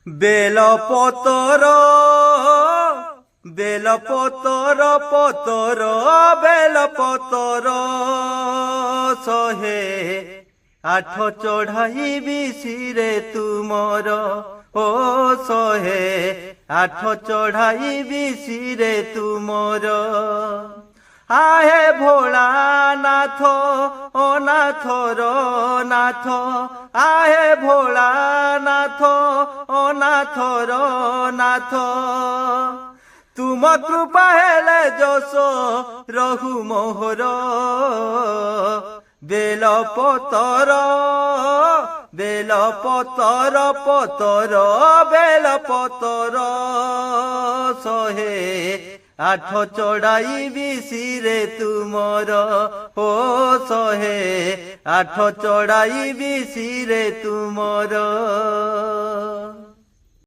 বেলপতর বেলপতর পতর বেলপতর শহে আঠ চড়াইবি শিরে তুমর ও শহে আঠ চড়াইবি শিরে তুমর আহে ভোলানাথ ও নাথর নাথ আহে ভোলানাথ ও নাথর নাথ তুম কৃপা হেলে যশ রঘু মোহর বেলপতর বেলপতর পতর বেলপতর শহে আঠ চড়াইবি শিরে তুমর ও শহে আঠ চড়াইবি শিরে তুমর।